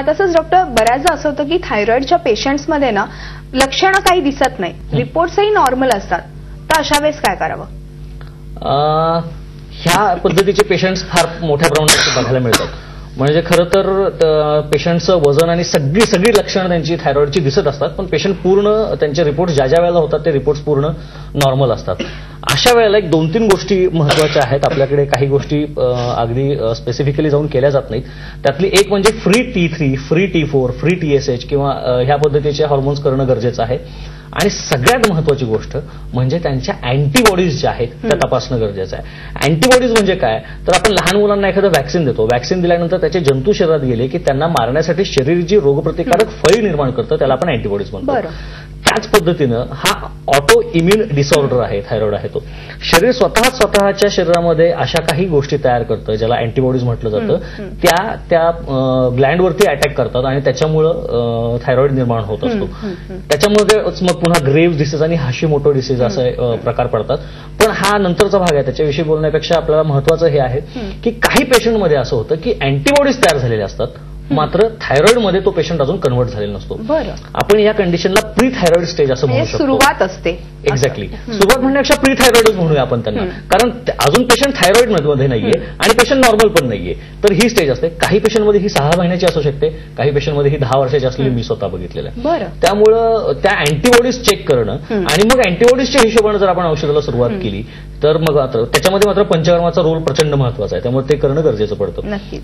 तसंच डॉक्टर बऱ्याचदा असं होतं की थायरॉइडच्या पेशंट्समध्ये ना लक्षणं काही दिसत नाही, रिपोर्ट्सही नॉर्मल असतात, तर अशा वेळेस काय करावं? ह्या पद्धतीचे पेशंट्स फार मोठ्या प्रमाणात बघायला मिळतात. म्हणजे खरं तर पेशंटचं वजन आणि सगळी लक्षणं त्यांची थायरॉइडची दिसत असतात, पण पेशंट पूर्ण त्यांचे रिपोर्ट ज्या वेळेला होतात ते रिपोर्ट्स पूर्ण नॉर्मल असतात. अशा वेळेला एक 2-3 गोष्टी महत्वाच्या आहेत. आपल्याकडे काही गोष्टी अगदी स्पेसिफिकली जाऊन केल्या जात नाहीत. त्यातली एक म्हणजे free T3, free T4, free TSH किंवा ह्या पद्धतीचे हॉर्मोन्स करणं गरजेचं आहे. आणि सगळ्यात महत्वाची गोष्ट म्हणजे त्यांच्या अँटीबॉडीज ज्या आहेत त्या तपासणं गरजेचं आहे. अँटीबॉडीज म्हणजे काय, तर आपण लहान मुलांना एखादं वॅक्सिन देतो, वॅक्सिन दिल्यानंतर त्याचे जंतू शरीरात गेले की त्यांना मारण्यासाठी शरीर जी रोगप्रतिकारक फळी निर्माण करतं त्याला आपण अँटीबॉडीज म्हणतो. त्याच पद्धतीनं हा ऑटो इम्युन डिसऑर्डर आहे, थायरॉइड आहे तो. शरीर स्वतःच्या शरीरामध्ये अशा काही गोष्टी तयार करतं ज्याला अँटीबॉडीज म्हटलं जातं, त्या ग्लँडवरती अटॅक करतात आणि त्याच्यामुळं थायरॉइड निर्माण होत असतो. त्याच्यामध्ये मग पुन्हा ग्रेव्स डिसीज आणि हाशिमोटो डिसीज असे प्रकार पडतात. पण हा नंतरचा भाग आहे, त्याच्याविषयी बोलण्यापेक्षा आपल्याला महत्वाचं हे आहे की काही पेशंटमध्ये असं होतं की अँटीबॉडीज तयार झालेले असतात, मात्र थायरॉइडमध्ये तो पेशंट अजून कन्व्हर्ट झालेला नसतो. आपण या कंडिशनला प्री थायरॉइड स्टेज असं म्हणू शकतो. सुरुवात असते. एक्झॅक्टली, सुरुवात म्हणण्यापेक्षा प्री थायरॉइडच म्हणूया आपण त्यांना, कारण अजून पेशंट थायरॉइड मध्ये नाहीये आणि पेशंट नॉर्मल पण नाहीये. तर ही स्टेज असते. काही पेशंटमध्ये ही 6 महिन्याची असू शकते, काही पेशंटमध्ये ही 10 वर्षाची असलेली मी स्वतः बघितलेलं आहे. त्यामुळं त्या अँटीबॉडीज चेक करणं आणि मग अँटीबॉडीजच्या हिशोबाने जर आपण औषधाला सुरुवात केली तर मग त्याच्यामध्ये मात्र पंचकर्माचा रोल प्रचंड महत्वाचा आहे, त्यामुळे ते करणं गरजेचं पडतं. नक्कीच.